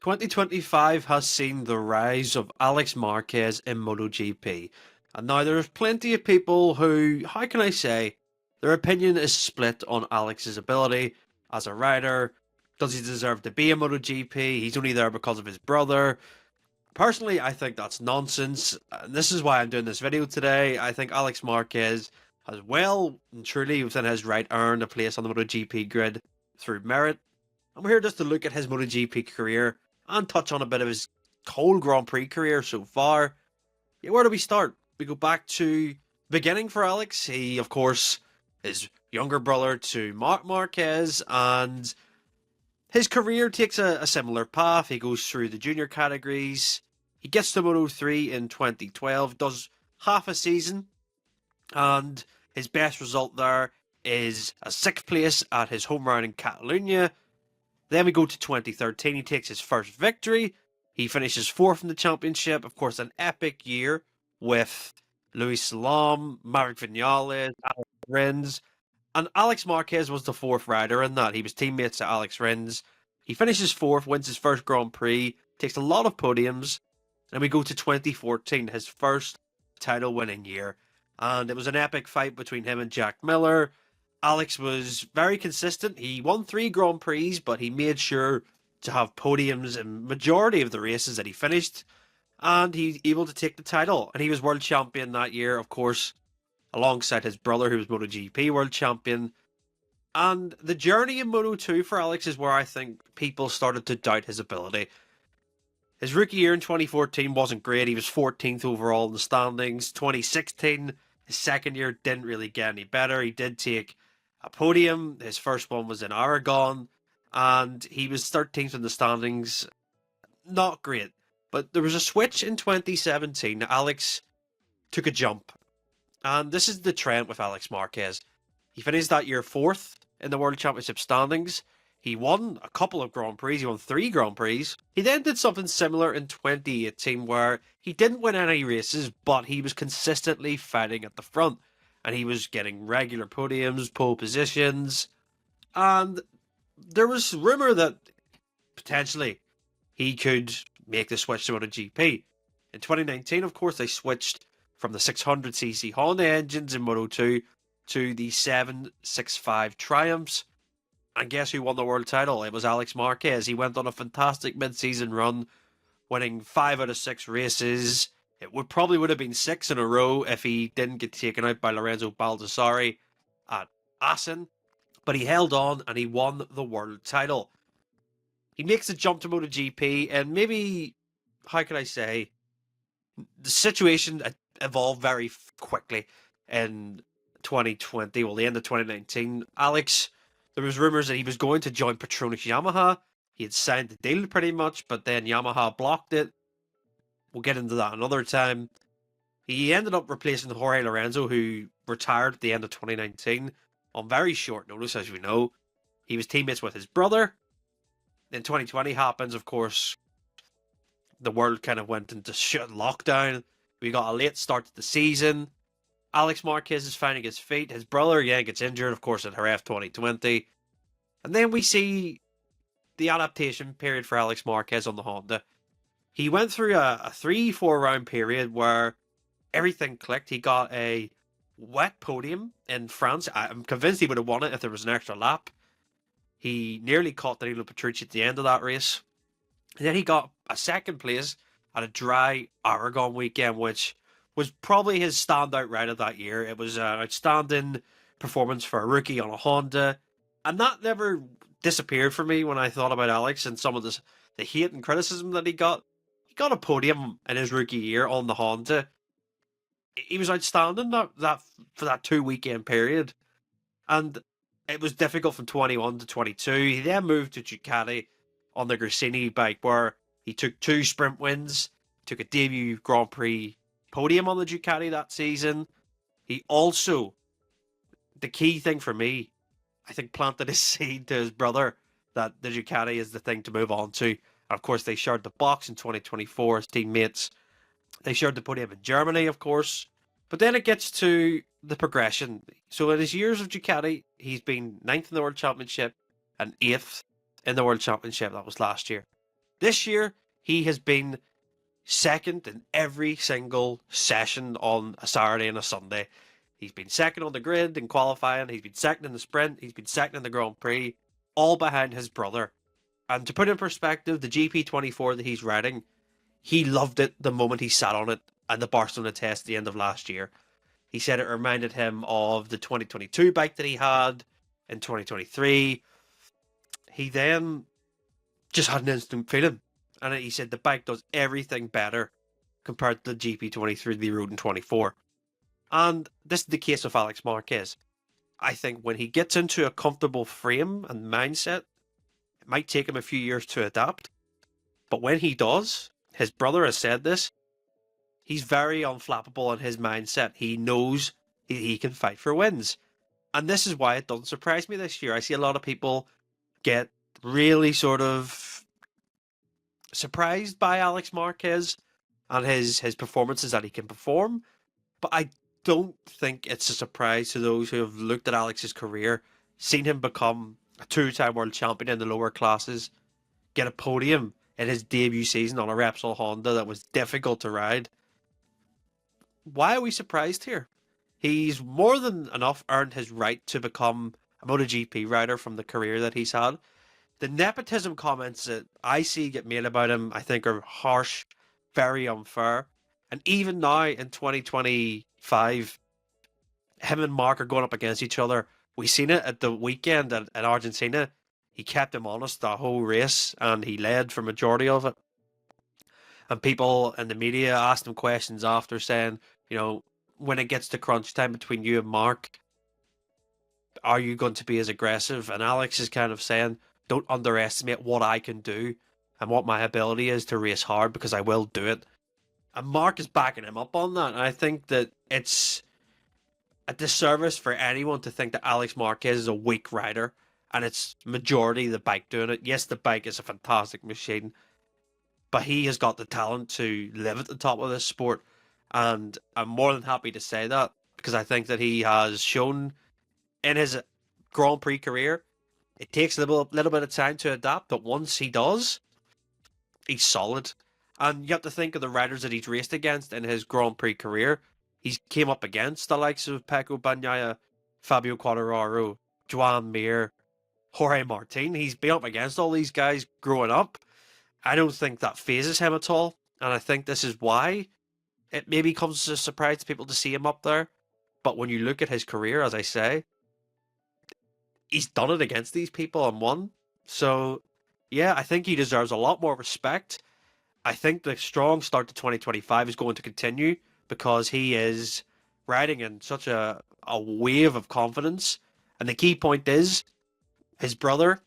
2025 has seen the rise of Alex Marquez in MotoGP. And now there's plenty of people who, how can I say, their opinion is split on Alex's ability as a rider. Does he deserve to be in MotoGP? He's only there because of his brother. Personally, I think that's nonsense. And this is why I'm doing this video today. I think Alex Marquez has well and truly within his right earned a place on the MotoGP grid through merit. I'm here just to look at his MotoGP career and touch on a bit of his whole Grand Prix career so far. Yeah, where do we start? We go back to beginning for Alex. He, of course, is younger brother to Marc Marquez, and his career takes a similar path. He goes through the junior categories. He gets to Moto 3 in 2012, does half a season, and his best result there is a sixth place at his home round in Catalonia. Then we go to 2013. He takes his first victory. He finishes fourth in the championship. Of course, an epic year with Luis Salam, Maverick Vinales, Alex Rins. And Alex Marquez was the fourth rider in that. He was teammates to Alex Rins. He finishes fourth, wins his first Grand Prix, takes a lot of podiums. And we go to 2014, his first title winning year. And it was an epic fight between him and Jack Miller. Alex was very consistent. He won 3 Grand Prix, but he made sure to have podiums in majority of the races that he finished. And he's able to take the title. And he was world champion that year, of course, alongside his brother, who was MotoGP world champion. And the journey in Moto 2 for Alex is where I think people started to doubt his ability. His rookie year in 2014 wasn't great. He was 14th overall in the standings. 2016, his second year, didn't really get any better. He did take a podium. His first one was in Aragon, and he was 13th in the standings. Not great. But there was a switch in 2017. Alex took a jump. And this is the trend with Alex Marquez. He finished that year fourth in the World Championship standings. He won a couple of Grand Prix. He won 3 Grand Prix. He then did something similar in 2018 where he didn't win any races, but he was consistently fighting at the front. And he was getting regular podiums, pole positions. And there was rumour that potentially he could make the switch to MotoGP. In 2019, of course, they switched from the 600cc Honda engines in Moto 2 to the 765 Triumphs. And guess who won the world title? It was Alex Marquez. He went on a fantastic mid-season run, winning 5 out of 6 races. It would have been 6 in a row if he didn't get taken out by Lorenzo Baldassarri at Assen. But he held on and he won the world title. He makes the jump to MotoGP, and maybe, how can I say, the situation evolved very quickly in 2020, well, the end of 2019. Alex, there was rumours that he was going to join Petronas Yamaha. He had signed the deal pretty much, but then Yamaha blocked it. We'll get into that another time. He ended up replacing Jorge Lorenzo, who retired at the end of 2019 on very short notice, as we know. He was teammates with his brother. Then 2020 happens, of course. The world kind of went into lockdown. We got a late start to the season. Alex Marquez is finding his feet. His brother again gets injured, of course, at Jerez 2020. And then we see the adaptation period for Alex Marquez on the Honda. He went through a 3-4 round period where everything clicked. He got a wet podium in France. I'm convinced he would have won it if there was an extra lap. He nearly caught Danilo Petrucci at the end of that race. And then he got a second place at a dry Aragon weekend, which was probably his standout ride of that year. It was an outstanding performance for a rookie on a Honda. And that never disappeared for me when I thought about Alex and some of the hate and criticism that he got. He got a podium in his rookie year on the Honda. He was outstanding that for that 2-weekend period. And it was difficult from 21 to 22. He then moved to Ducati on the Gresini bike, where he took 2 sprint wins, took a debut Grand Prix podium on the Ducati that season. He also, the key thing for me, I think planted his seed to his brother that the Ducati is the thing to move on to. And of course, they shared the box in 2024 as teammates. They shared the podium in Germany, of course. But then it gets to the progression. So in his years of Ducati, he's been 9th in the World Championship and 8th in the World Championship. That was last year. This year, he has been second in every single session on a Saturday and a Sunday. He's been second on the grid in qualifying, he's been second in the sprint, he's been second in the Grand Prix, all behind his brother. And to put in perspective, the GP24 that he's riding, he loved it the moment he sat on it at the Barcelona test at the end of last year. He said it reminded him of the 2022 bike that he had in 2023. He then just had an instant feeling. And he said the bike does everything better compared to the GP23 the rode in 24. And this is the case of Alex Marquez. I think when he gets into a comfortable frame and mindset, it might take him a few years to adapt. But when he does, his brother has said this, he's very unflappable in his mindset. He knows he can fight for wins. And this is why it doesn't surprise me this year. I see a lot of people get really sort of surprised by Alex Marquez and his performances that he can perform. But I don't think it's a surprise to those who have looked at Alex's career, seen him become a two-time world champion in the lower classes, get a podium in his debut season on a Repsol Honda that was difficult to ride. Why are we surprised here? He's more than enough earned his right to become a MotoGP rider from the career that he's had. The nepotism comments that I see get made about him, I think, are harsh, very unfair. And even now in 2025, him and Marc are going up against each other. We seen it at the weekend at Argentina. He kept him honest the whole race, and he led for majority of it. And people in the media asked him questions after, saying, you know, when it gets to crunch time between you and Marc, are you going to be as aggressive? And Alex is kind of saying, don't underestimate what I can do and what my ability is to race hard, because I will do it. And Marc is backing him up on that. And I think that it's a disservice for anyone to think that Alex Marquez is a weak rider and it's majority the bike doing it. Yes, the bike is a fantastic machine, but he has got the talent to live at the top of this sport. And I'm more than happy to say that, because I think that he has shown in his Grand Prix career, it takes a little bit of time to adapt, but once he does, he's solid. And you have to think of the riders that he's raced against in his Grand Prix career. He's came up against the likes of Pecco Bagnaia, Fabio Quartararo, Joan Mir, Jorge Martin. He's been up against all these guys growing up. I don't think that phases him at all. And I think this is why it maybe comes as a surprise to people to see him up there. But when you look at his career, as I say, he's done it against these people and won. So, yeah, I think he deserves a lot more respect. I think the strong start to 2025 is going to continue because he is riding in such a wave of confidence. And the key point is his brother,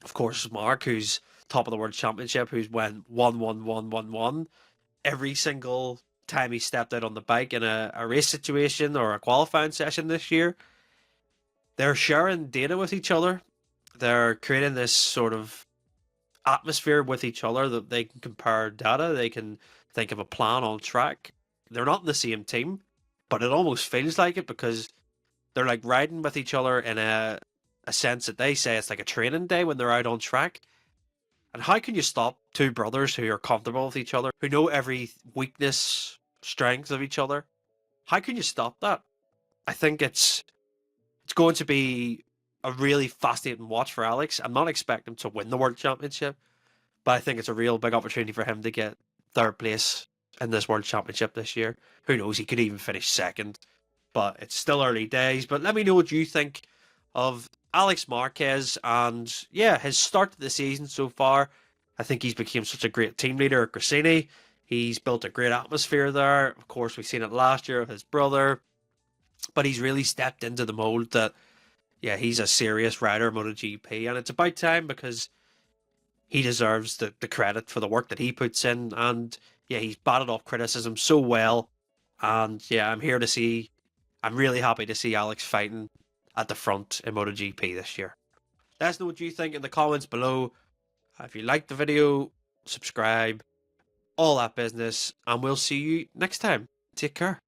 of course, Marc, who's top of the World Championship, who's won 1-1-1-1-1 every single time he stepped out on the bike in a race situation or a qualifying session this year. They're sharing data with each other. They're creating this sort of atmosphere with each other that they can compare data. They can think of a plan on track. They're not in the same team, but it almost feels like it because they're like riding with each other in a sense that they say it's like a training day when they're out on track. And how can you stop two brothers who are comfortable with each other, who know every weakness, strength of each other? How can you stop that? I think it's going to be a really fascinating watch for Alex. I'm not expecting him to win the World Championship, but I think it's a real big opportunity for him to get third place in this World Championship this year. Who knows, he could even finish second, but it's still early days. But let me know what you think of Alex Marquez and, yeah, his start to the season so far. I think he's become such a great team leader at Gresini. He's built a great atmosphere there. Of course, we've seen it last year with his brother, but he's really stepped into the mold that, yeah, he's a serious rider of MotoGP, and it's about time because he deserves the credit for the work that he puts in. And yeah, he's batted off criticism so well. And yeah, I'm really happy to see Alex fighting at the front in MotoGP this year. Let us know what you think in the comments below. If you liked the video, subscribe, all that business, and we'll see you next time. Take care.